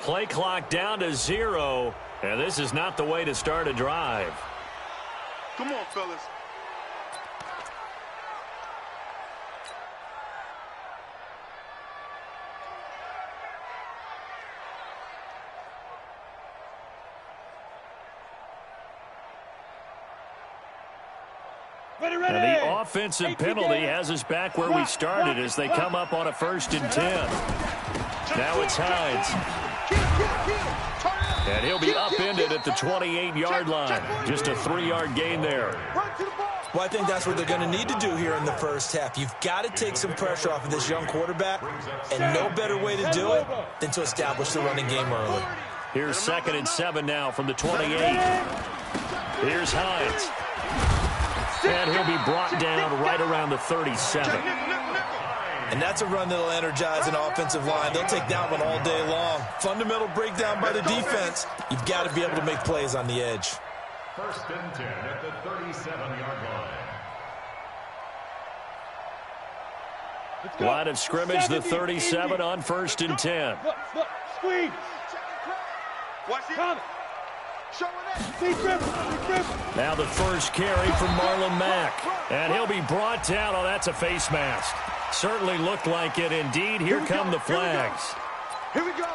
play clock down to 0, and this is not the way to start a drive. Come on, fellas. And the offensive penalty has us back where we started as they come up on a 1st and 10. Now it's Hines. And he'll be upended at the 28-yard line. Just a 3-yard gain there. Well, I think that's what they're going to need to do here in the first half. You've got to take some pressure off of this young quarterback, and no better way to do it than to establish the running game early. Here's 2nd and 7 now from the 28. Here's Hines. And he'll be brought down right around the 37. And that's a run that'll energize an offensive line. They'll take that one all day long. Fundamental breakdown by the defense. You've got to be able to make plays on the edge. 1st and 10 at the 37-yard line. Line of scrimmage, the 37 on 1st and 10. Squeeze. Watch it. Now the first carry from Marlon Mack. And he'll be brought down. Oh, that's a face mask. Certainly looked like it. Indeed, here come the flags. Here we go.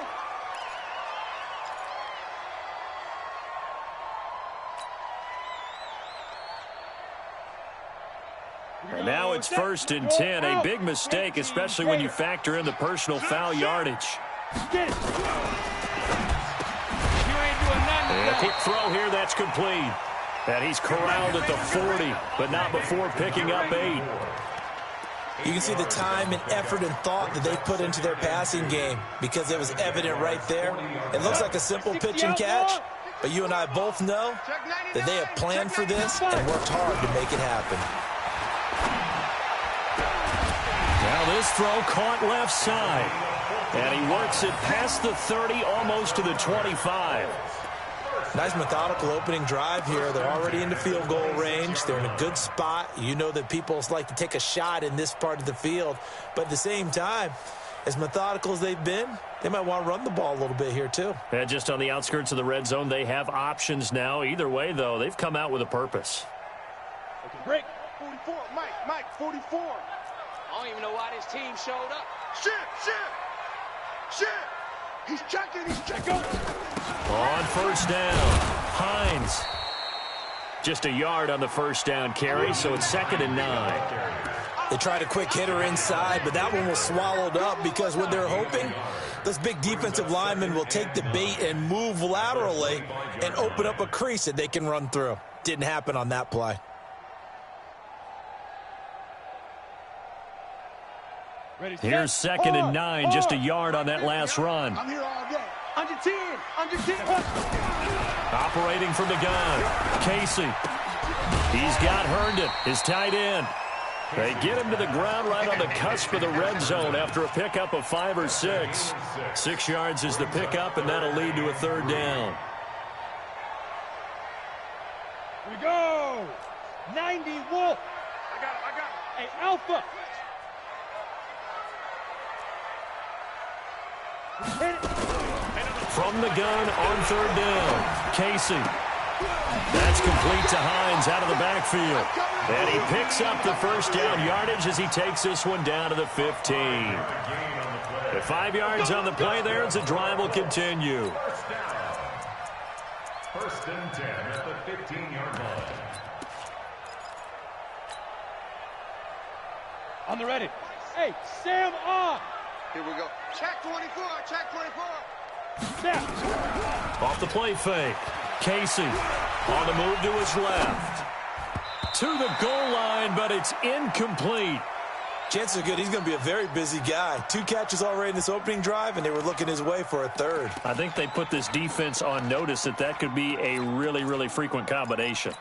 And now it's 1st and 10. A big mistake, especially when you factor in the personal foul yardage. And a quick throw here, that's complete. And he's corralled at the 40, but not before picking up 8. You can see the time and effort and thought that they put into their passing game because it was evident right there. It looks like a simple pitch and catch, but you and I both know that they have planned for this and worked hard to make it happen. Now this throw caught left side. And he works it past the 30, almost to the 25. Nice methodical opening drive here. They're already into field goal range. They're in a good spot. You know that people like to take a shot in this part of the field. But at the same time, as methodical as they've been, they might want to run the ball a little bit here too. And just on the outskirts of the red zone, they have options now. Either way, though, they've come out with a purpose. Okay, break. 44, Mike, 44. I don't even know why this team showed up. Shit. He's checking. On 1st down, Hines. Just a yard on the 1st down carry, so it's 2nd and 9. They tried a quick hitter inside, but that one was swallowed up because what they're hoping, this big defensive lineman will take the bait and move laterally and open up a crease that they can run through. Didn't happen on that play. Here's 2nd and 9, just a yard on that last run. I'm here all day. Under 10. Operating from the gun, Casey. He's got Herndon, his tight end. They get him to the ground right on the cusp of the red zone after a pickup of 5 or 6. 6 yards is the pickup, and that'll lead to a 3rd down. Here we go. 90 Wolf. I got him. Hey, Alpha. From the gun on 3rd down, Casey. That's complete to Hines out of the backfield. And he picks up the 1st down yardage as he takes this one down to the 15. At 5 yards on the play there as the drive will continue. 1st and 10 at the 15-yard line. On the ready. Hey, Sam on. Here we go. Check 24. Snap. Off the play fake. Casey on the move to his left. To the goal line, but it's incomplete. Chances are good he's going to be a very busy guy. 2 catches already in this opening drive, and they were looking his way for a 3rd. I think they put this defense on notice that could be a really, really frequent combination.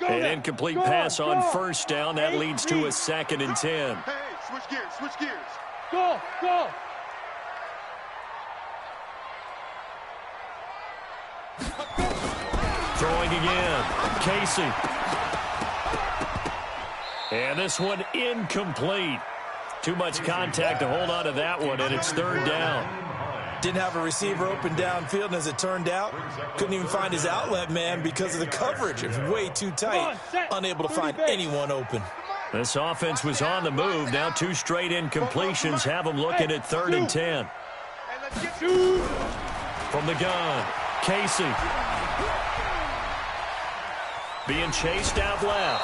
An incomplete pass on 1st down. That leads to a 2nd and 10. Hey, switch gears. Go. Throwing again. Casey. And this one incomplete. Too much contact to hold on to that one, and it's 3rd down. Didn't have a receiver open downfield, and as it turned out, couldn't even find his outlet man because of the coverage. It was way too tight, unable to find anyone open. This offense was on the move. Now 2 straight incompletions have them looking at 3rd and 10. From the gun, Casey. Being chased out left.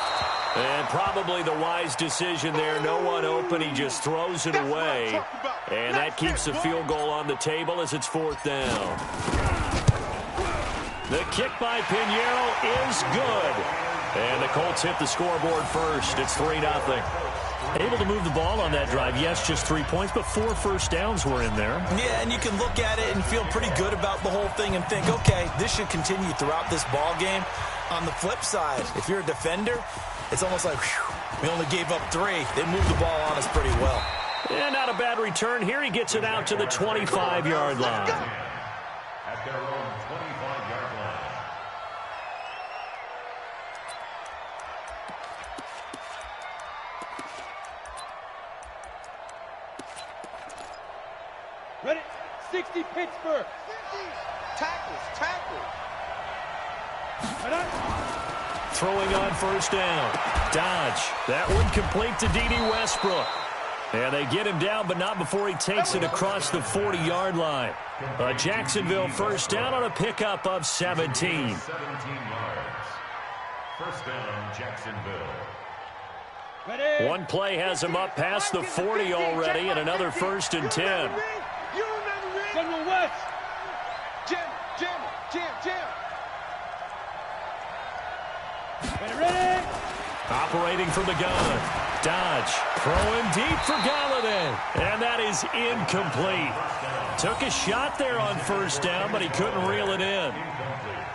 And probably the wise decision there. No one open. He just throws it away. And that keeps the field goal on the table as it's 4th down. The kick by Pinheiro is good. And the Colts hit the scoreboard first. It's 3-0. Able to move the ball on that drive. Yes, just 3 points, but 4 first downs were in there. Yeah, and you can look at it and feel pretty good about the whole thing and think, okay, this should continue throughout this ball game. On the flip side, if you're a defender, it's almost like, whew, we only gave up 3. They moved the ball on us pretty well. And not a bad return here. He gets it out to the 25-yard line. At their own 25-yard line. Ready? 60 Pittsburgh. Tackles. Throwing on 1st down. Dodge. That one complete to D.D. Westbrook. And they get him down, but not before he takes it across the 40-yard line. A Jacksonville 1st down on a pickup of 17. 17 yards. 1st down, Jacksonville. Ready? One play has him up past the 40 already, and another 1st and 10. General West. Jim. Ready? Operating from the gun. Dodge. Throwing deep for Galladay. And that is incomplete. Took a shot there on 1st down, but he couldn't reel it in.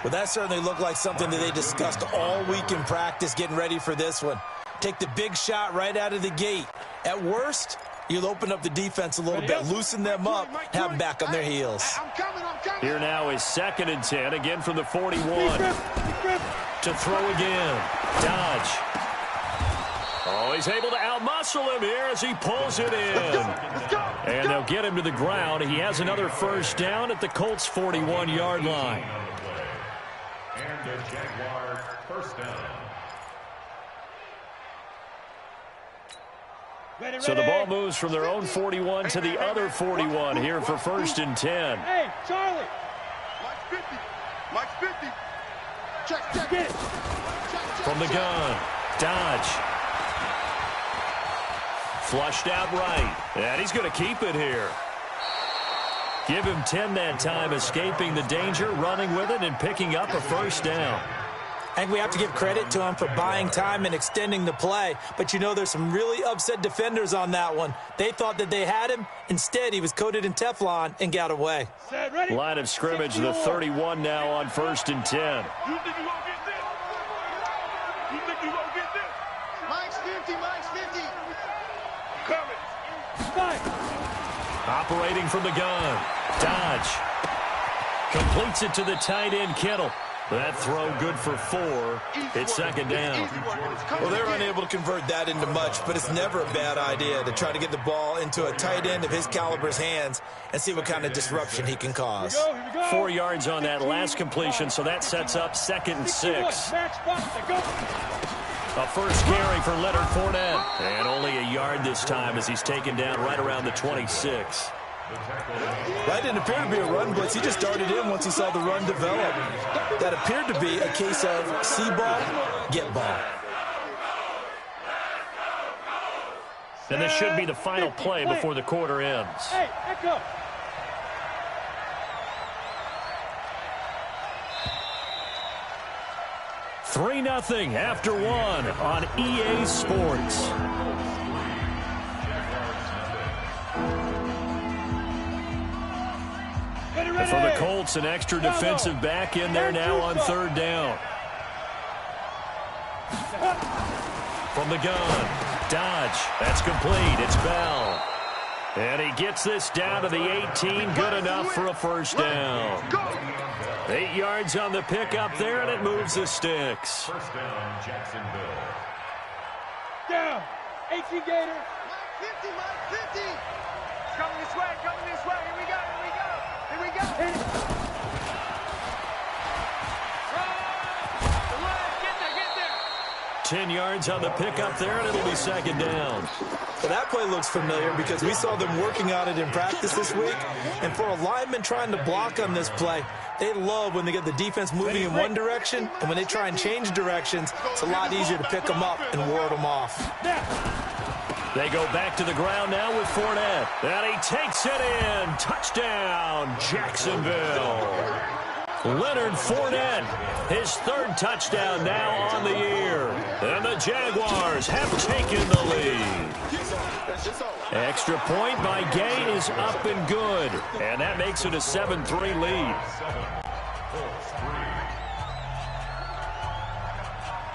Well, that certainly looked like something that they discussed all week in practice getting ready for this one. Take the big shot right out of the gate. At worst, you'll open up the defense a little bit, loosen them up, have them back on their heels. I'm coming. Here now is 2nd and 10, again from the 41. To throw again. Dodge. Oh, he's able to outmuscle him here as he pulls it in. And they'll get him to the ground. He has another 1st down at the Colts' 41-yard line. And the Jaguars 1st down. So the ball moves from their own 41 to the other 41 here for 1st and 10. Hey, Charlie. Mike's 50. Check. Get it. From the gun. Dodge. Flushed out right. And he's going to keep it here. Give him 10 that time, escaping the danger, running with it, and picking up a 1st down. I think we have to give credit to him for buying time and extending the play. But, you know, there's some really upset defenders on that one. They thought that they had him. Instead, he was coated in Teflon and got away. Set, ready? Line of scrimmage, the 31 now on 1st and 10. You think you're going to get this? Mike's 50. Coming. Fight. Operating from the gun. Dodge. Completes it to the tight end, Kittle. That throw good for 4. It's 2nd down. Well, they're unable to convert that into much, but it's never a bad idea to try to get the ball into a tight end of his caliber's hands and see what kind of disruption he can cause. Here we go. 4 yards on that last completion, so that sets up 2nd and 6. Match box to go. A first carry for Leonard Fournette. And only a yard this time as he's taken down right around the 26. That didn't appear to be a run blitz. He just darted in once he saw the run develop. That appeared to be a case of see ball, get ball. And this should be the final play before the quarter ends. Hey, echo. Three 0 after 1 on EA Sports. For the Colts, an extra defensive back in there now on 3rd down. From the gun, Dodge. That's complete. It's Bell. And he gets this down to the 18. Good enough for a 1st down. 8 yards on the pickup there, and it moves the sticks. 1st down, Jacksonville. Down. 18 Gator. Mike 50. Coming this way. Here we go. Hit it. 10 yards on the pickup there, and it'll be second down. Well, that play looks familiar because we saw them working on it in practice this week. And for a lineman trying to block on this play, they love when they get the defense moving in one direction, and when they try and change directions, it's a lot easier to pick them up and ward them off. They go back to the ground now with Fournette. And he takes it in. Touchdown, Jacksonville. Leonard Fournette, his third touchdown now on the year. And the Jaguars have taken the lead. Extra point by Gay is up and good. And that makes it a 7-3 lead.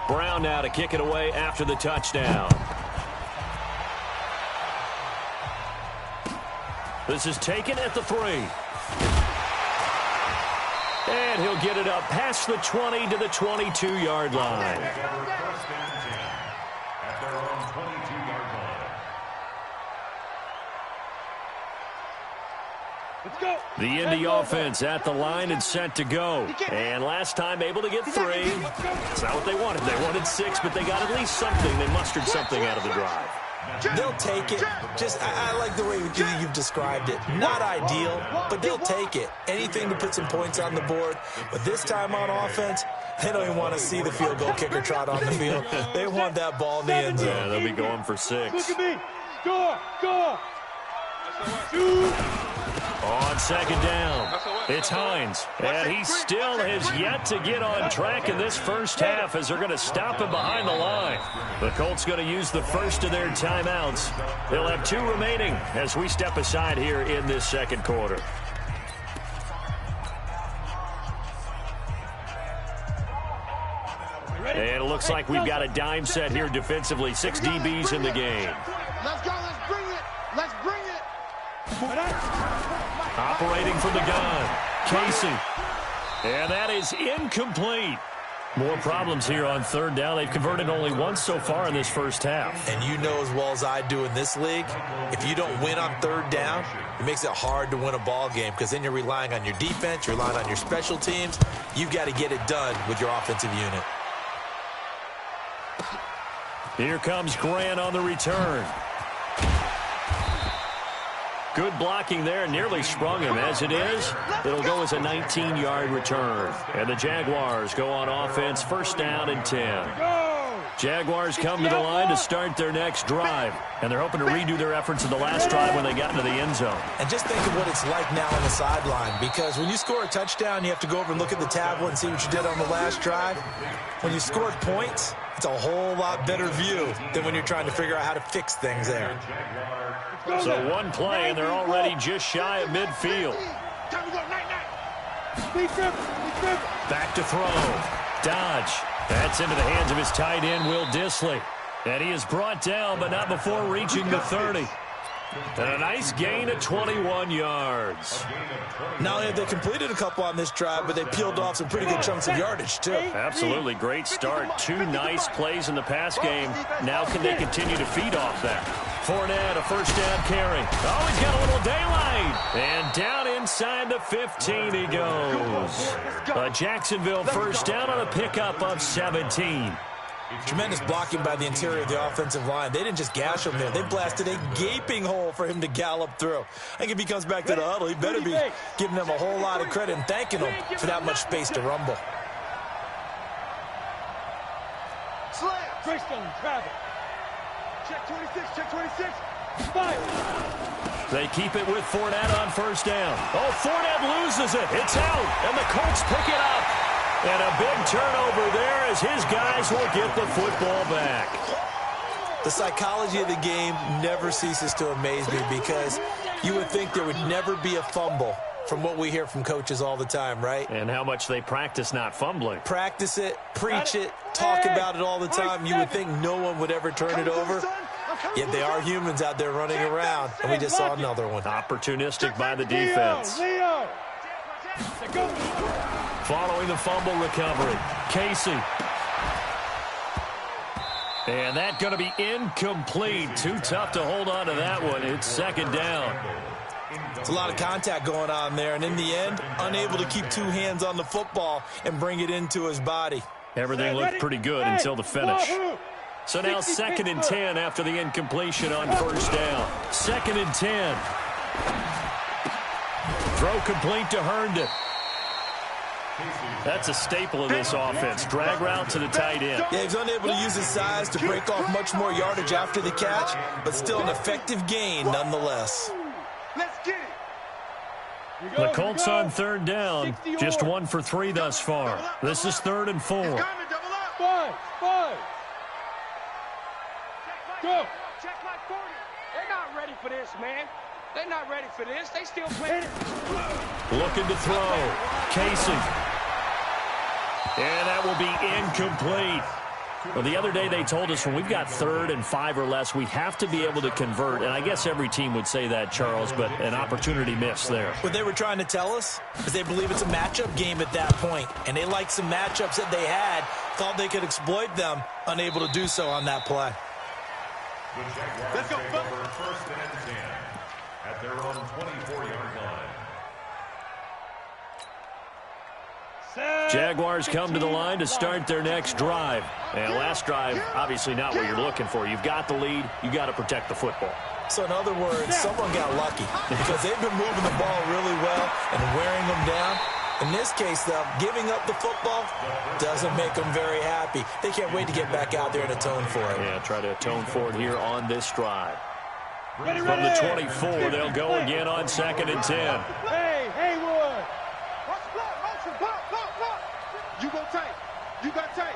Brown now to kick it away after the touchdown. This is taken at the 3. And he'll get it up past the 20 to the 22-yard line. At their own 22-yard line. Let's go. The Indy offense at the line and set to go. And last time able to get 3. It's not what they wanted. They wanted 6, but they got at least something. They mustered something out of the drive. They'll take it. I like the way you've described it. Not ideal, but they'll take it. Anything to put some points on the board. But this time on offense, they don't even want to see the field goal kicker trot on the field. They want that ball in the end zone. Yeah, they'll be going for 6. Look at me. Score. Shoot. On second down, it's Hines. And he still has yet to get on track in this first half as they're going to stop him behind the line. The Colts going to use the first of their timeouts. They'll have 2 remaining as we step aside here in this second quarter. And it looks like we've got a dime set here defensively. 6 DBs in the game. Let's go. Let's bring it. Let's bring it. Operating from the gun, Casey. And that is incomplete. More problems here on third down. They've converted only once so far in this first half. And you know as well as I do in this league, if you don't win on third down, it makes it hard to win a ball game because then you're relying on your defense, you're relying on your special teams. You've got to get it done with your offensive unit. Here comes Grant on the return. Good blocking there, nearly sprung him. As it is, it'll go as a 19-yard return. And the Jaguars go on offense, first down and 10. Jaguars come to the line to start their next drive. And they're hoping to redo their efforts in the last drive when they got into the end zone. And just think of what it's like now on the sideline, because when you score a touchdown, you have to go over and look at the tablet and see what you did on the last drive. When you scored points, it's a whole lot better view than when you're trying to figure out how to fix things there. So one play, and they're already just shy of midfield. Back to throw. Dodge. That's into the hands of his tight end, Will Dissly. And he is brought down, but not before reaching the 30. And a nice gain of 21 yards. Not only have they completed a couple on this drive, but they peeled off some pretty good chunks of yardage, too. Absolutely. Great start. 2 nice plays in the pass game. Now can they continue to feed off that? Fournette, a first down carry. Oh, he's got a little daylight. And down inside the 15 he goes. A Jacksonville first down on a pickup of 17. Tremendous blocking by the interior of the offensive line. They didn't just gash him there. They blasted a gaping hole for him to gallop through. I think if he comes back to the huddle, he better be giving them a whole lot of credit and thanking them for that much space to rumble. Greystone, travel. Check 26, check 26. Fire. They keep it with Fournette on first down. Oh, Fournette loses it. It's out, and the Colts pick it up. And a big turnover there as his guys will get the football back. The psychology of the game never ceases to amaze me because you would think there would never be a fumble from what we hear from coaches all the time, right? And how much they practice not fumbling. Practice it, preach it, talk about it all the time. You would think no one would ever turn it over. Yet they are humans out there running around, and we just saw another one. Opportunistic by the defense. Leo. Following the fumble recovery, Casey. And that's going to be incomplete. Too tough to hold on to that one. It's second down. It's a lot of contact going on there, and in the end, unable to keep two hands on the football and bring it into his body. Everything looked pretty good until the finish. So now 2nd and 10 after the incompletion on first down. 2nd and 10. Throw complete to Herndon. That's a staple of this offense. Drag route to the tight end. Yeah, he's unable to use his size to break off much more yardage after the catch, but still an effective gain nonetheless. Let's get it. The Colts on 3rd down. Just 1 for 3 thus far. This is 3rd and 4. Five. Go. Check my 40. They're not ready for this, man. They're not ready for this. They still playing. Looking to throw. Casey. And that will be incomplete. Well, the other day they told us when we've got 3rd and 5 or less, we have to be able to convert. And I guess every team would say that, Charles, but an opportunity missed there. What they were trying to tell us is they believe it's a matchup game at that point, and they liked some matchups that they had, thought they could exploit them, unable to do so on that play. Let's go. First and 10 at their own 24-yard line. Jaguars come to the line to start their next drive. And last drive, obviously not what you're looking for. You've got the lead. You got to protect the football. So in other words, someone got lucky because they've been moving the ball really well and wearing them down. In this case, though, giving up the football doesn't make them very happy. They can't wait to get back out there and atone for it. Yeah, try to atone for it here on this drive. From the 24, they'll go again on 2nd and 10. Hey, Haywood. Block. You go tight. You got tight.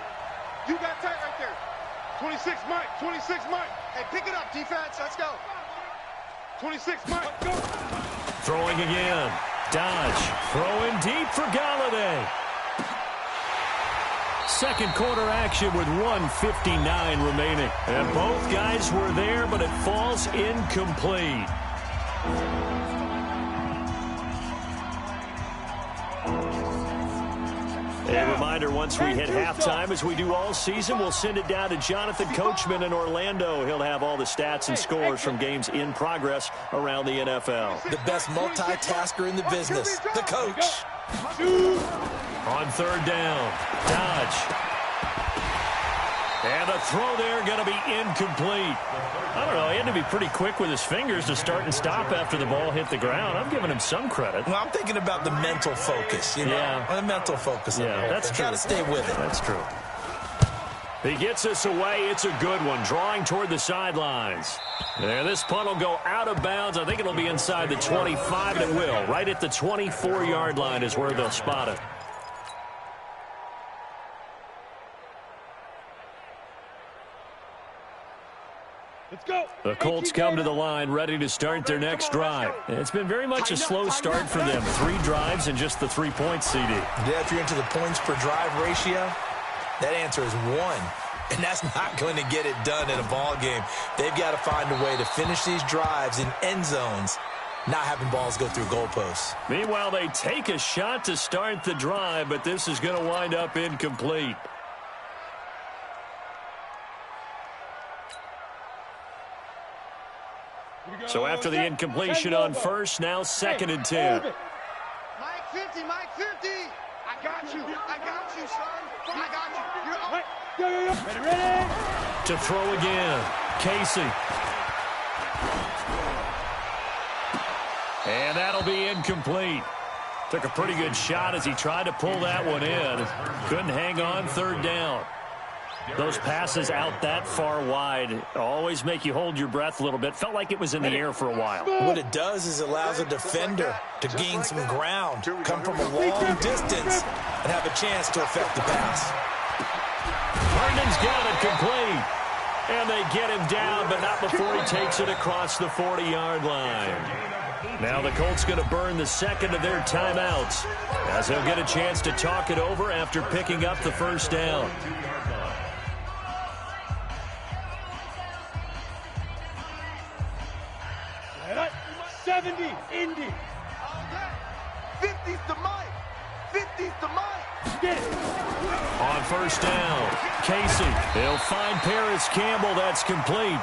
You got tight right there. 26 Mike. Hey, pick it up, defense. Let's go. 26 Mike. Go. Throwing again. Dodge. Throwing deep for Galladay. Second quarter action with 1:59 remaining. And both guys were there, but it falls incomplete. A reminder, once we hit halftime, as we do all season, we'll send it down to Jonathan Coachman in Orlando. He'll have all the stats and scores from games in progress around the NFL. The best multitasker in the business, the coach. On 3rd down, Dodge. And the throw there going to be incomplete. I don't know, he had to be pretty quick with his fingers to start and stop after the ball hit the ground. I'm giving him some credit. Well, I'm thinking about the mental focus, you know? Yeah. The mental focus. Yeah, that's true. Got to stay with it. That's true. He gets us away. It's a good one, drawing toward the sidelines. There, this punt will go out of bounds. I think it'll be inside the 25, and it will. Right at the 24-yard line is where they'll spot it. Let's go. The Colts come to the line ready to start their next drive. It's been very much a slow start for them. 3 drives and just the 3 points, CD. Yeah, if you're into the points per drive ratio, that answer is 1. And that's not going to get it done in a ball game. They've got to find a way to finish these drives in end zones, not having balls go through goalposts. Meanwhile, they take a shot to start the drive, but this is going to wind up incomplete. So after the incompletion on first, now 2nd and 10. Mike 50. I got you, son. I got you. Ready. To throw again, Casey. And that'll be incomplete. Took a pretty good shot as he tried to pull that one in. Couldn't hang on 3rd down. Those passes out that far wide always make you hold your breath a little bit. Felt like it was in the air for a while. What it does is it allows a defender to gain some ground, come from a long distance, and have a chance to affect the pass. Herndon's got it complete. And they get him down, but not before he takes it across the 40-yard line. Now the Colts going to burn the second of their timeouts as they'll get a chance to talk it over after picking up the first down. 70, Indy. 50's the Mike. 50's the Mike. Get it. On first down, Casey. They'll find Paris Campbell. That's complete.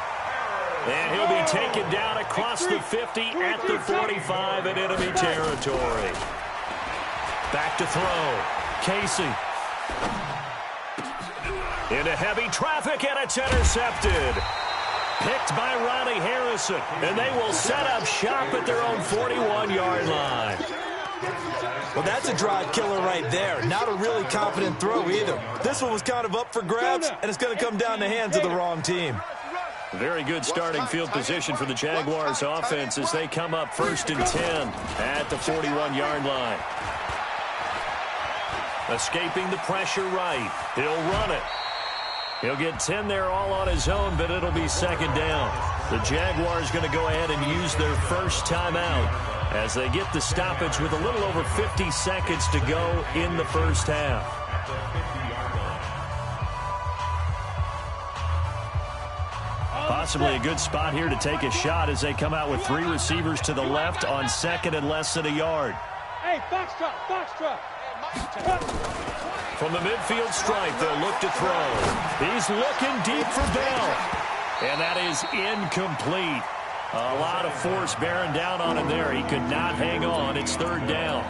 And he'll be taken down across the 50 at the 45 in enemy territory. Back to throw. Casey. Into heavy traffic, and it's intercepted. Picked by Ronnie Harrison, and they will set up shop at their own 41-yard line. Well, that's a drive killer right there. Not a really confident throw either. This one was kind of up for grabs, and it's going to come down the hands of the wrong team. Very good starting field position for the Jaguars offense as they come up 1st and 10 at the 41-yard line. Escaping the pressure right. He'll run it. He'll get 10 there all on his own, but it'll be 2nd down. The Jaguars going to go ahead and use their first timeout as they get the stoppage with a little over 50 seconds to go in the first half. Possibly a good spot here to take a shot as they come out with 3 receivers to the left on 2nd and less than a yard. Hey, foxtrot, foxtrot. From the midfield stripe, they'll look to throw. He's looking deep for Bell. And that is incomplete. A lot of force bearing down on him there. He could not hang on. It's 3rd down.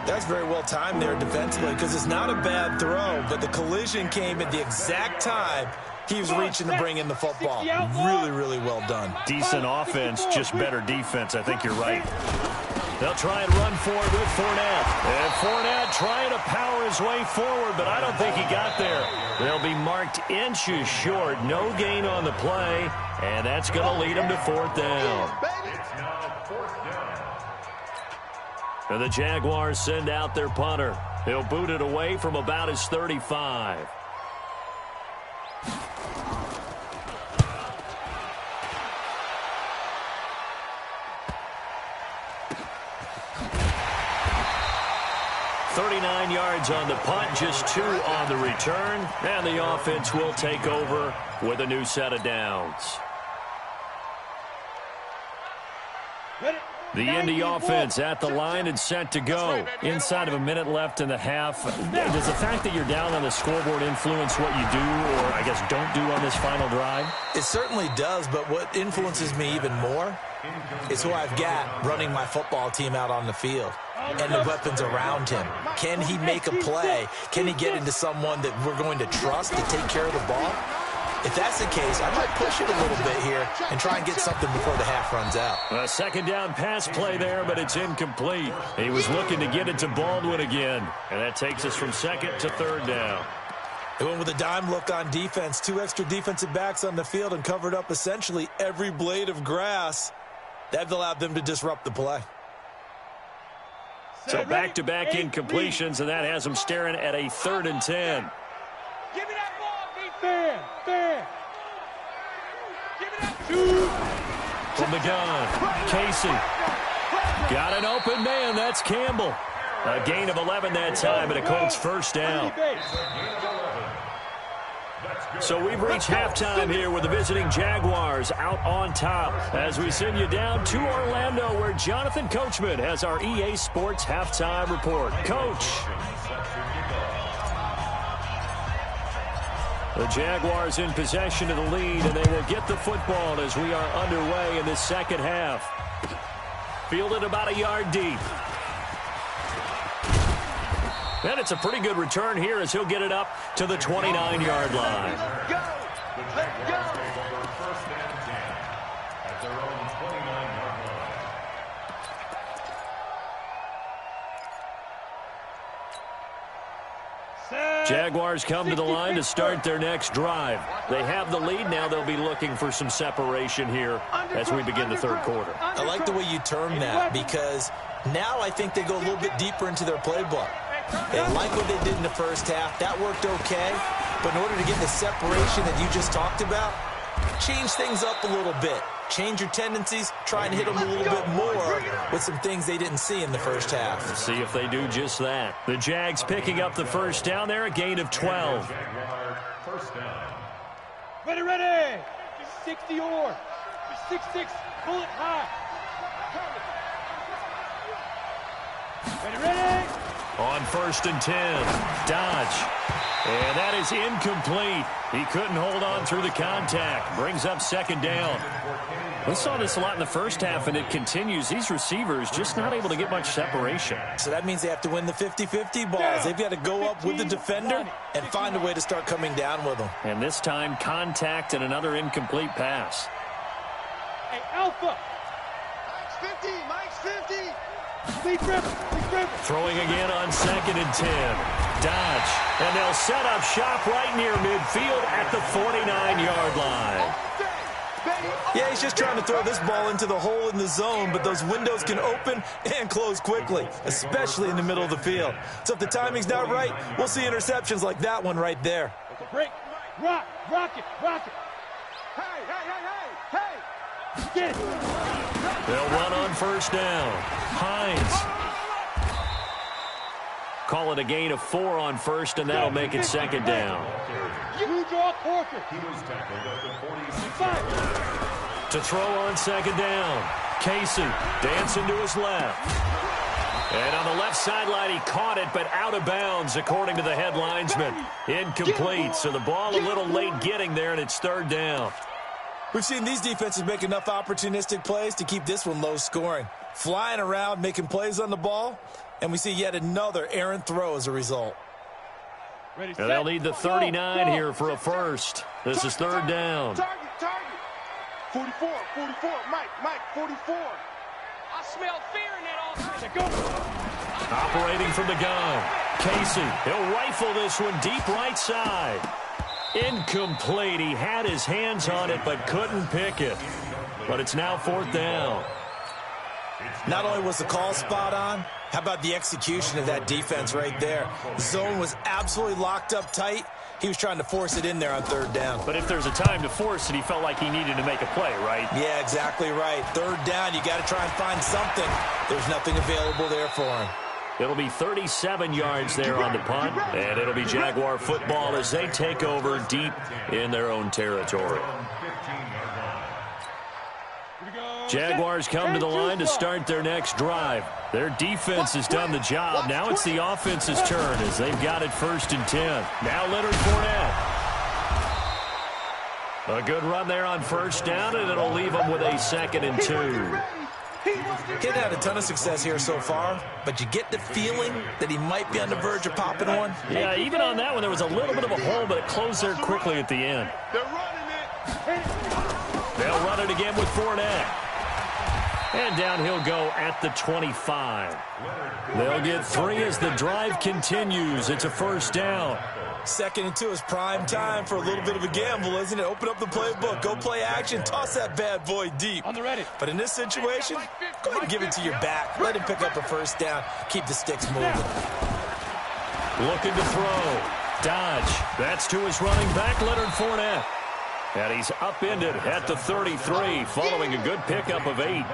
That's very well timed there defensively because it's not a bad throw, but the collision came at the exact time he was reaching to bring in the football. Really, really well done. Decent offense, just better defense. I think you're right. They'll try and run for it with Fournette. And Fournette trying to power his way forward, but I don't think he got there. They'll be marked inches short. No gain on the play, and that's going to lead them to 4th down. And the Jaguars send out their punter. He'll boot it away from about his 35. Yards on the punt, just 2 on the return, and the offense will take over with a new set of downs. The Indy offense at the line and set to go. Inside of a minute left in the half. Does the fact that you're down on the scoreboard influence what you do, or I guess don't do on this final drive? It certainly does, but what influences me even more is who I've got running my football team out on the field and the weapons around him. Can he make a play? Can he get into someone that we're going to trust to take care of the ball? If that's the case, I might push it a little bit here and try and get something before the half runs out. A 2nd down pass play there, but it's incomplete. He was looking to get it to Baldwin again, and that takes us from 2nd to 3rd down. They went with a dime look on defense. 2 extra defensive backs on the field and covered up essentially every blade of grass. That allowed them to disrupt the play. So back-to-back incompletions, and that has them staring at a 3rd and 10. Give me that ball, defense. Fair. Give me that 2. From the gun, Casey. Got an open man. That's Campbell. A gain of 11 that time, and a Colts 1st down. So we've reached halftime here with the visiting Jaguars out on top as we send you down to Orlando where Jonathan Coachman has our EA Sports halftime report. Coach. The Jaguars in possession of the lead, and they will get the football as we are underway in this 2nd half. Fielded about a yard deep. And it's a pretty good return here as he'll get it up to the 29-yard line. The Jaguars will go 1st and 10 at their own 29-yard line. Jaguars come to the line to start their next drive. They have the lead. Now they'll be looking for some separation here as we begin the 3rd quarter. I like the way you term that because now I think they go a little bit deeper into their playbook. They like what they did in the first half. That worked okay. But in order to get the separation that you just talked about, change things up a little bit. Change your tendencies. Try and hit them a little bit more with some things they didn't see in the first half. Let's see if they do just that. The Jags picking up the 1st down there, a gain of 12. Ready, ready. 60 or 6-6, pull it high. Ready, ready. On 1st and 10. Dodge. And that is incomplete. He couldn't hold on through the contact. Brings up 2nd down. We saw this a lot in the first half, and it continues. These receivers just not able to get much separation. So that means they have to win the 50-50 balls. They've got to go up with the defender and find a way to start coming down with them. And this time, contact and another incomplete pass. Hey, Alpha. Mike's 50. Mike's 50. Lead dribble. Throwing again on 2nd and 10. Dodge. And they'll set up shop right near midfield at the 49-yard line. Yeah, he's just trying to throw this ball into the hole in the zone, but those windows can open and close quickly, especially in the middle of the field. So if the timing's not right, we'll see interceptions like that one right there. Break. Rock it. Hey. Get it. They'll run on 1st down. Hines. Call it a gain of 4 on 1st, and that'll make it 2nd down. You draw quarter. He was tackled at the 46. To throw on 2nd down. Casey dancing to his left. And on the left sideline, he caught it, but out of bounds, according to the head linesman. Incomplete, so the ball a little late getting there, and it's 3rd down. We've seen these defenses make enough opportunistic plays to keep this one low scoring. Flying around, making plays on the ball, and we see yet another errant throw as a result. Ready, And they'll need the 39 here for a first. This is 3rd down. Target. 44. Mike, 44. I smell fear in that offense. Go. Operating from the gun. Casey, he'll rifle this one deep right side. Incomplete. He had his hands on it but couldn't pick it. But it's now 4th down. Not only was the call spot on, how about the execution of that defense right there? The zone was absolutely locked up tight. He was trying to force it in there on 3rd down. But if there's a time to force it, he felt like he needed to make a play, right? Yeah, exactly right. 3rd down, you got to try and find something. There's nothing available there for him. It'll be 37 yards there on the punt, and it'll be Jaguar football as they take over deep in their own territory. Jaguars come to the line to start their next drive. Their defense has done the job. Now it's the offense's turn as they've got it 1st and 10. Now Leonard Fournette. A good run there on 1st down, and it'll leave them with a 2nd and 2. He'd had a ton of success here so far, but you get the feeling that he might be on the verge of popping one. Yeah, even on that one, there was a little bit of a hole, but it closed there quickly at the end. They're running it. They'll run it again with Fournette. And down he'll go at the 25. They'll get 3 as the drive continues. It's a 1st down. 2nd and 2 is prime time for a little bit of a gamble, isn't it? Open up the playbook, go play action, toss that bad boy deep. On the ready. But in this situation, go ahead and give it to your back. Let him pick up a 1st down. Keep the sticks moving. Looking to throw. Dodge. That's to his running back, Leonard Fournette. And he's upended at the 33, following a good pickup of 8.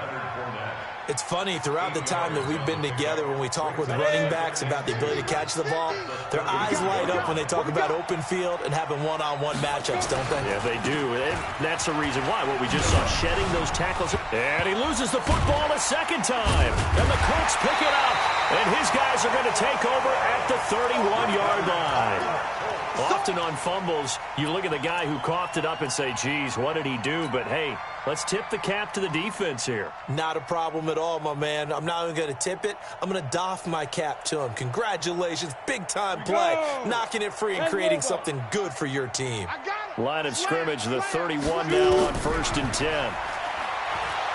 It's funny, throughout the time that we've been together, when we talk with running backs about the ability to catch the ball, their eyes light up when they talk about open field and having one-on-one matchups, don't they? Yeah, they do. And that's the reason why. What we just saw, shedding those tackles. And he loses the football a 2nd time. And the Colts pick it up. And his guys are going to take over at the 31-yard line. Often on fumbles, you look at the guy who coughed it up and say, geez, what did he do? But, hey, let's tip the cap to the defense here. Not a problem at all, my man. I'm not even going to tip it. I'm going to doff my cap to him. Congratulations. Big-time play. Knocking it free and creating something good for your team. Line of scrimmage, the 31 now on 1st and 10.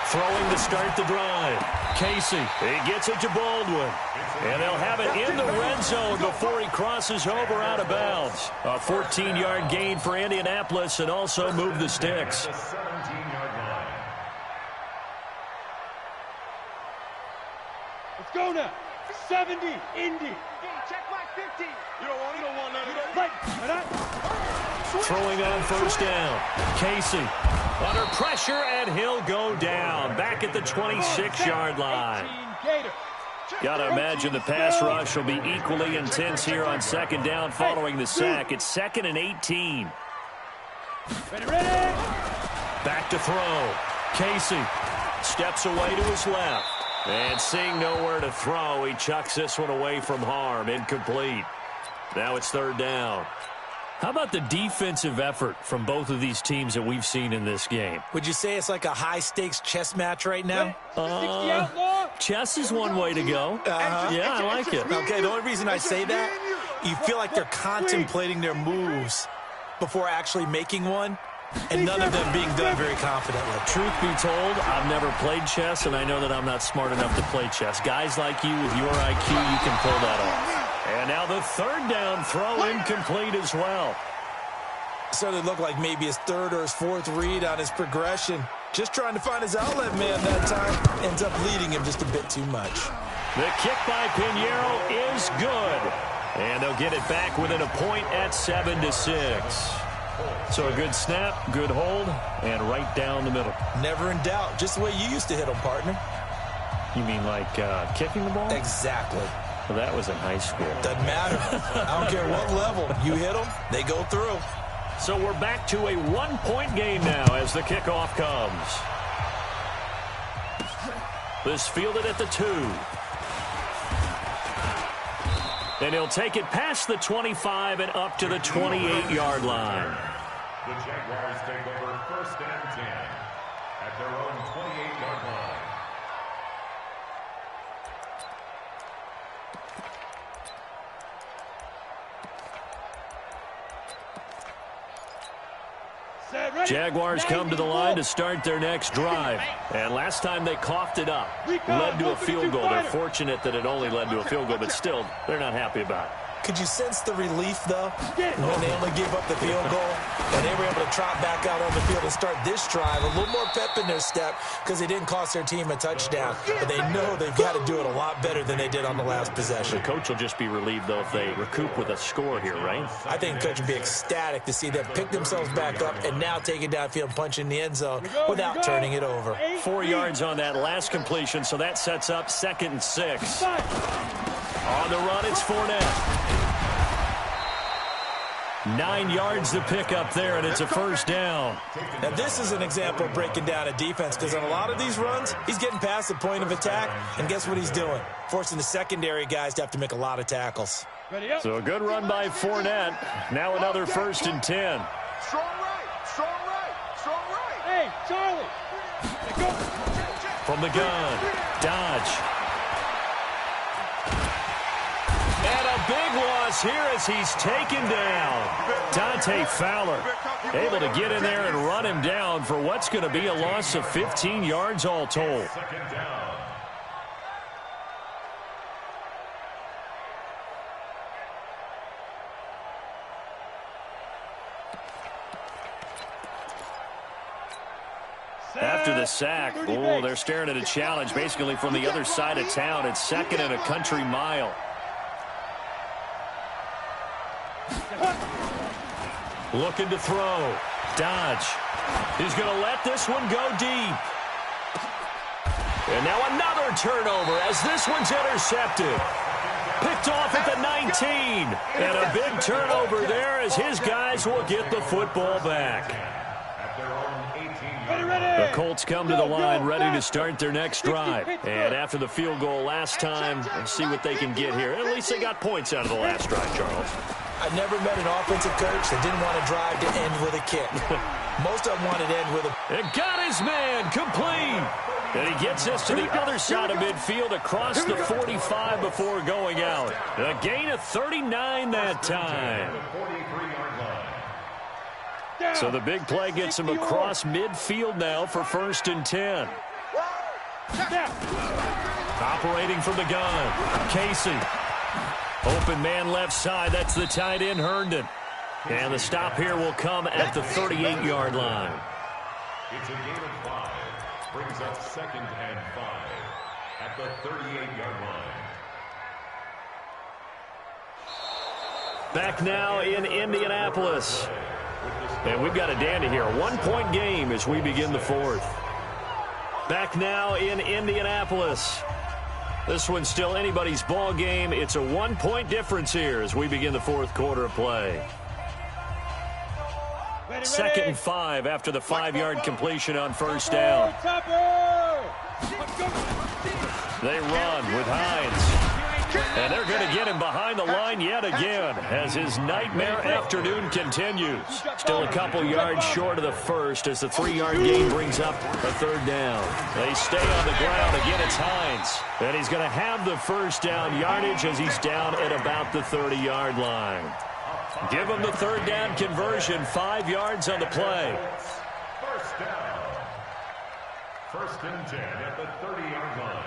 Throwing to start the drive. Casey, he gets it to Baldwin. And they'll have it in the red zone before he crosses over out of bounds. A 14-yard gain for Indianapolis and also move the sticks. Let's go now. 70, Indy. Check my 50. You don't want none of Right. Throwing on 1st down. Casey under pressure, and he'll go down. Back at the 26-yard line. Got to imagine the pass rush will be equally intense here on 2nd down following the sack. It's 2nd and 18. Ready. Back to throw. Casey steps away to his left. And seeing nowhere to throw, he chucks this one away from harm. Incomplete. Now it's third down. How about the defensive effort from both of these teams that we've seen in this game? Would you say it's like a high-stakes chess match right now? Chess is one way to go. Yeah, I like it. Okay, the only reason I say that, you feel like they're contemplating their moves before actually making one, and none of them being done very confidently. Truth be told, I've never played chess, and I know that I'm not smart enough to play chess. Guys like you with your IQ, you can pull that off. And now the third down throw incomplete as well. So it looked like maybe his third or his fourth read on his progression. Just trying to find his outlet man that time. Ends up leading him just a bit too much. The kick by Pinheiro is good. And they'll get it back within a point at 7-6. So a good snap, good hold, and right down the middle. Never in doubt. Just the way you used to hit them, partner. You mean like kicking the ball? Exactly. Well, that was in high school. Doesn't matter. I don't care what level. You hit them, they go through. So we're back to a one-point game now as the kickoff comes. This fielded at the 2. And he'll take it past the 25 and up to the 28-yard line. The Jaguars take over first and 10 at their own 28-yard line. Jaguars come to the line to start their next drive. And last time they coughed it up, led to a field goal. They're fortunate that it only led to a field goal, but still, they're not happy about it. Could you sense the relief, though, when they only gave up the field goal and they were able to trot back out on the field and start this drive? A little more pep in their step because they didn't cost their team a touchdown. But they know they've got to do it a lot better than they did on the last possession. The coach will just be relieved, though, if they recoup with a score here, right? I think the coach would be ecstatic to see them pick themselves back up and now take it downfield and punch in the end zone without turning it over. 4 yards on that last completion, so that sets up 2nd and 6. On the run, it's Fournette. 9 yards to pick up there, and it's a first down. Now, this is an example of breaking down a defense because on a lot of these runs, he's getting past the point of attack, and guess what he's doing? Forcing the secondary guys to have to make a lot of tackles. So a good run by Fournette. Now another 1st and 10. Strong right, strong right, strong right. Hey, Charlie. Go. From the gun, Dodge. And a big loss here as he's taken down. Dante Fowler able to get in there and run him down for what's going to be a loss of 15 yards all told. Second down. After the sack, oh, they're staring at a challenge basically from the other side of town. It's 2nd and a country mile. Looking to throw. Dodge. He's going to let this one go deep. And now another turnover as this one's intercepted. Picked off at the 19. And a big turnover there as his guys will get the football back. The Colts come to the line ready to start their next drive. And after the field goal last time, let's see what they can get here. At least they got points out of the last drive, Charles. I never met an offensive coach that didn't want to drive to end with a kick. Most of them wanted to end with a... And got his man complete. And he gets this to the other side of midfield across the 45 before going out. A gain of 39 that time. So the big play gets him across midfield now for 1st and 10. Operating from the gun, Casey. Open man left side. That's the tight end, Herndon. And the stop here will come at the 38-yard line. It's a gain of 5. Brings up 2nd and 5 at the 38-yard line. Back now in Indianapolis. And we've got a dandy here. A 1-point game as we begin the 4th. Back now in Indianapolis. This one's still anybody's ball game. It's a 1-point difference here as we begin the 4th quarter of play. 2nd and 5 after the 5-yard completion on 1st down. They run with Hines. And they're going to get him behind the line yet again as his nightmare afternoon continues. Still a couple yards short of the first as the 3-yard gain brings up a third down. They stay on the ground. Again, it's Hines. And he's going to have the first down yardage as he's down at about the 30-yard line. Give him the third down conversion, 5 yards on the play. First down. First and 10 at the 30-yard line.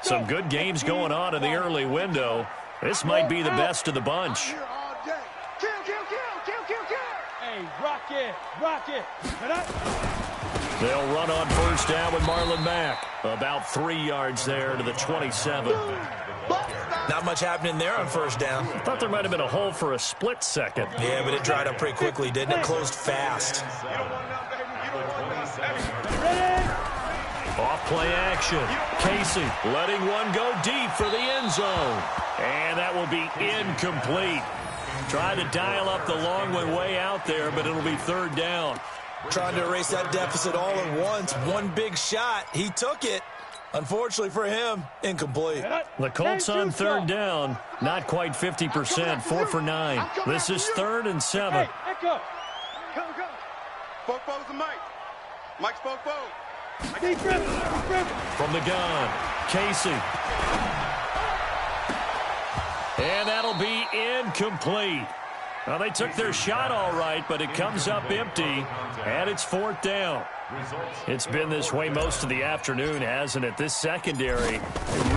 Some good games going on in the early window. This might be the best of the bunch. Here all day. Kill, kill, kill, kill, kill, kill. Hey, rock it, rock it. They'll run on first down with Marlon Mack. About 3 yards there to the 27. Not much happening there on first down. Thought there might have been a hole for a split second. Yeah, but it dried up pretty quickly, didn't it? Closed fast. Off play action. Casey letting one go deep for the end zone. And that will be incomplete. Try to dial up the long way out there, but it'll be third down. Trying to erase that deficit all at once. One big shot. He took it. Unfortunately for him, incomplete. The Colts on third down. Not quite 50%. 4 for 9. This is 3rd and 7. Hey, echo. Come, come. Fofo's the Mike. Mike's Fofo. Deep rip. From the gun, Casey. And that'll be incomplete. Well, they took their shot all right, but it comes up empty, and it's 4th down. It's been this way most of the afternoon, hasn't it? This secondary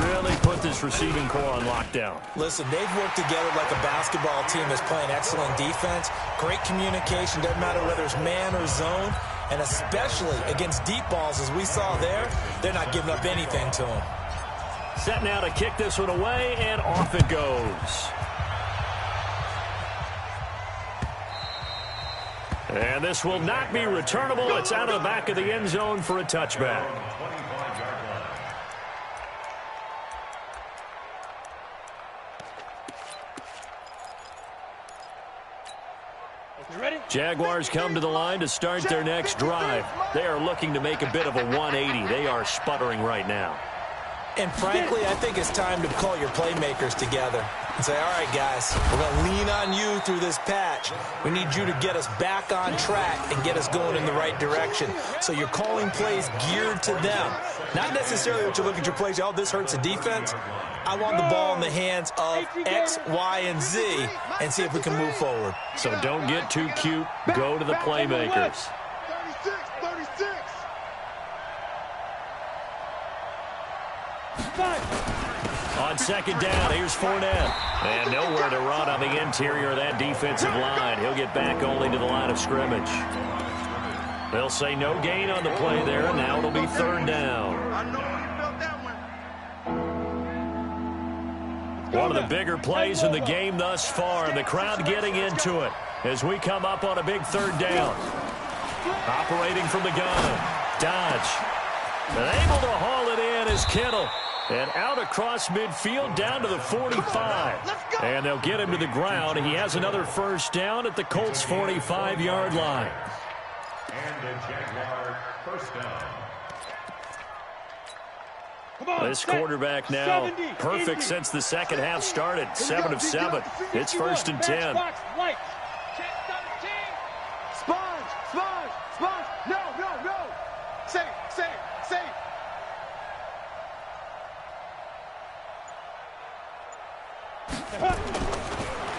really put this receiving core on lockdown. Listen, they've worked together like a basketball team that's playing excellent defense. Great communication, doesn't matter whether it's man or zone. And especially against deep balls, as we saw there, they're not giving up anything to them. Set now to kick this one away, and off it goes. And this will not be returnable. It's out of the back of the end zone for a touchback. Jaguars come to the line to start their next drive. They are looking to make a bit of a 180. They are sputtering right now. And frankly, I think it's time to call your playmakers together and say, all right, guys, we're going to lean on you through this patch. We need you to get us back on track and get us going in the right direction. So you're calling plays geared to them. Not necessarily that you look at your plays, oh, this hurts the defense. I want the ball in the hands of X, Y, and Z and see if we can move forward. So don't get too cute. Go to the playmakers. 36, 36. On second down, here's Fournette. And nowhere to run on the interior of that defensive line. He'll get back only to the line of scrimmage. They'll say no gain on the play there, and now it'll be third down. I know you felt that one. One of the bigger plays in the game thus far, and the crowd getting into it as we come up on a big third down. Operating from the gun, Dodge. And able to haul it in is Kittle. And out across midfield down to the 45. And they'll get him to the ground. He has another first down at the Colts' 45-yard line. And the Jaguar first down. This quarterback now perfect since the second half started. 7 of 7. It's 1st and 10. Sponge. No. Safe.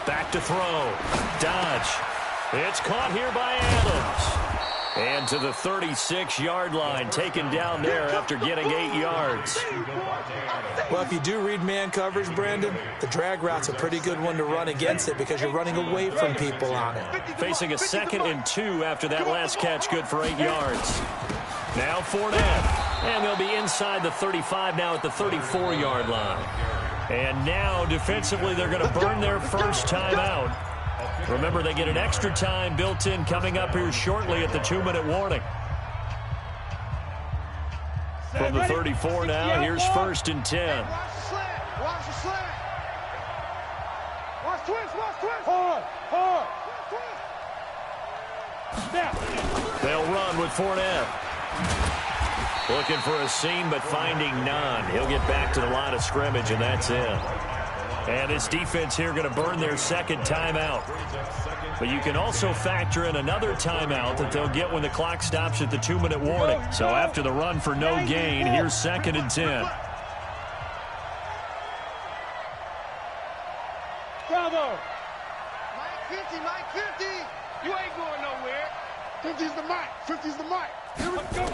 Back to throw. Dodge. It's caught here by Adams. And to the 36-yard line, taken down there after getting 8 yards. Well, if you do read man coverage, Brandon, the drag route's a pretty good one to run against it because you're running away from people on it. Facing a 2nd and 2 after that last catch, good for 8 yards. Now Fournette. And they'll be inside the 35 now at the 34-yard line. And now, defensively, they're going to burn their first time out. Remember, they get an extra time built in coming up here shortly at the 2-minute warning. From the 34 now, here's 1st and 10. Watch the slant. Watch twist. Hard. They'll run with Fournette. Looking for a seam, but finding none. He'll get back to the line of scrimmage, and that's it. And this defense here going to burn their second timeout. But you can also factor in another timeout that they'll get when the clock stops at the 2-minute warning. So after the run for no gain, here's 2nd and 10. Bravo. Mike 50, Mike 50. You ain't going nowhere. 50's the mic. 50's the mic. Here we go.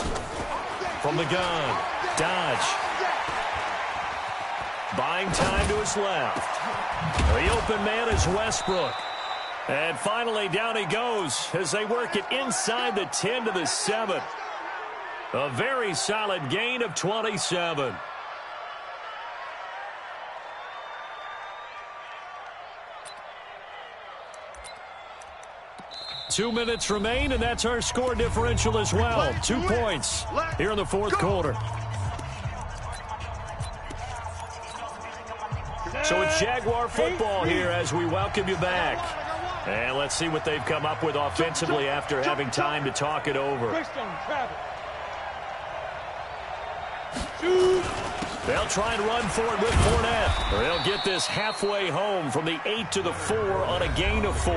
From the gun, Dodge. Buying time to his left. The open man is Westbrook. And finally, down he goes as they work it inside the 10 to the 7. A very solid gain of 27. Two minutes remain, and that's our score differential as well. 2 points here in the fourth quarter. So it's Jaguar football here as we welcome you back. And let's see what they've come up with offensively after having time to talk it over. They'll try and run for it with Fournette. They'll get this halfway home from the 8 to the 4 on a gain of 4.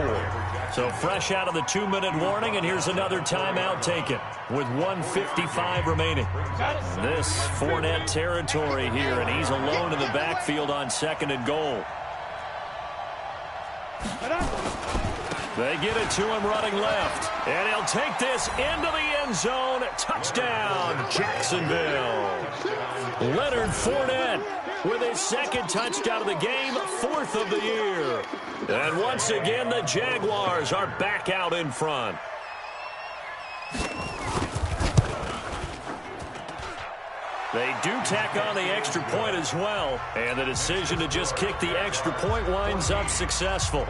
So fresh out of the 2-minute warning, and here's another timeout taken with 1:55 remaining. This Fournette territory here, and he's alone in the backfield on 2nd and goal. They get it to him running left, and he'll take this into the end zone. Touchdown, Jacksonville. Leonard Fournette with his 2nd touchdown of the game, 4th of the year. And once again, the Jaguars are back out in front. They do tack on the extra point as well, and the decision to just kick the extra point winds up successful.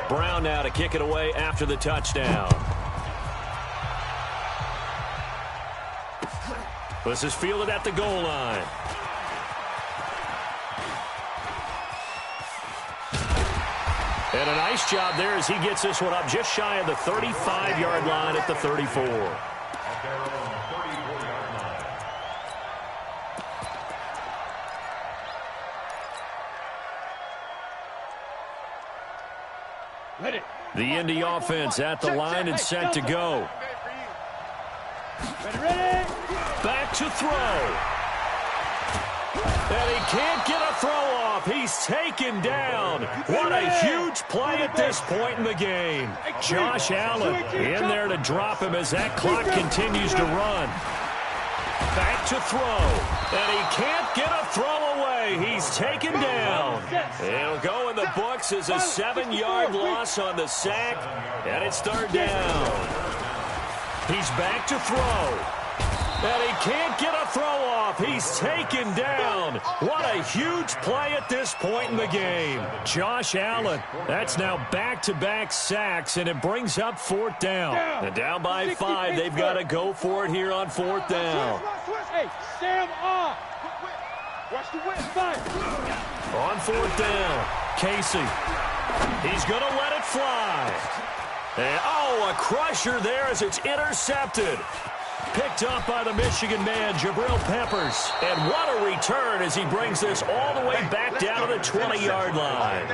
Brown now to kick it away after the touchdown. This is fielded at the goal line. And a nice job there as he gets this one up just shy of the 35-yard line at the 34. The Indy offense at the line and set to go. Back to throw. And he can't get a throw off. He's taken down. What a huge play at this point in the game. Josh Allen in there to drop him as that clock continues to run. Back to throw. And he can't get a throw away. He's taken down. It'll go in the books as a 7-yard loss on the sack. And it's 3rd down. He's back to throw. And he can't get a throw off. He's taken down. What a huge play at this point in the game. Josh Allen, that's now back-to-back sacks, and it brings up 4th down. And down by 5, they've got to go for it here on 4th down. Hey, Sam off. Watch the whip. On 4th down, Casey. He's going to let it fly. And, oh, a crusher there as it's intercepted. Picked up by the Michigan man, Jabril Peppers. And what a return as he brings this all the way back down to the 20-yard line.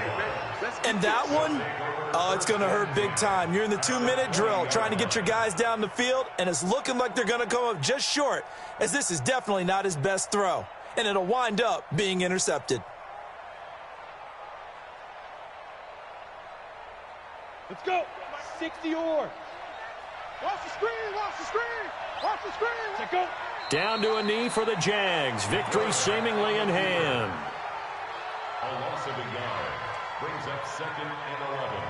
And that one, oh, it's going to hurt big time. You're in the 2-minute drill trying to get your guys down the field, and it's looking like they're going to come up just short, as this is definitely not his best throw. And it'll wind up being intercepted. Let's go. 60 yards. Watch the screen, watch the screen, watch the screen. Let's go. Down to a knee for the Jags. Victory seemingly in hand. A loss of a yard brings up 2nd and 11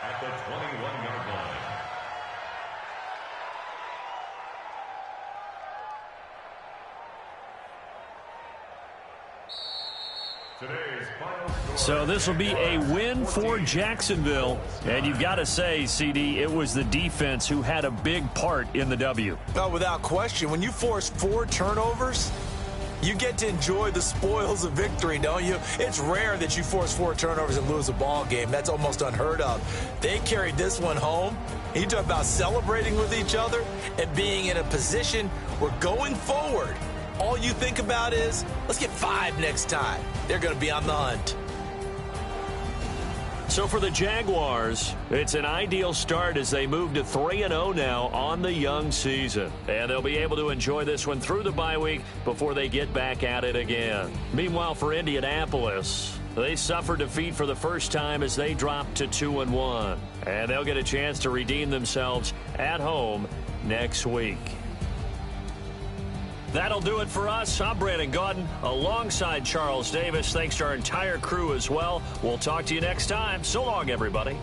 at the 21-yard line. So this will be a win for Jacksonville. And you've got to say, CD, it was the defense who had a big part in the W. Oh, without question. When you force 4 turnovers, you get to enjoy the spoils of victory, don't you? It's rare that you force 4 turnovers and lose a ball game. That's almost unheard of. They carried this one home, You talk about celebrating with each other and being in a position where going forward, all you think about is, let's get 5 next time. They're going to be on the hunt. So for the Jaguars, it's an ideal start as they move to 3-0 now on the young season. And they'll be able to enjoy this one through the bye week before they get back at it again. Meanwhile, for Indianapolis, they suffered defeat for the first time as they dropped to 2-1. And they'll get a chance to redeem themselves at home next week. That'll do it for us. I'm Brandon Gaudin alongside Charles Davis. Thanks to our entire crew as well. We'll talk to you next time. So long, everybody.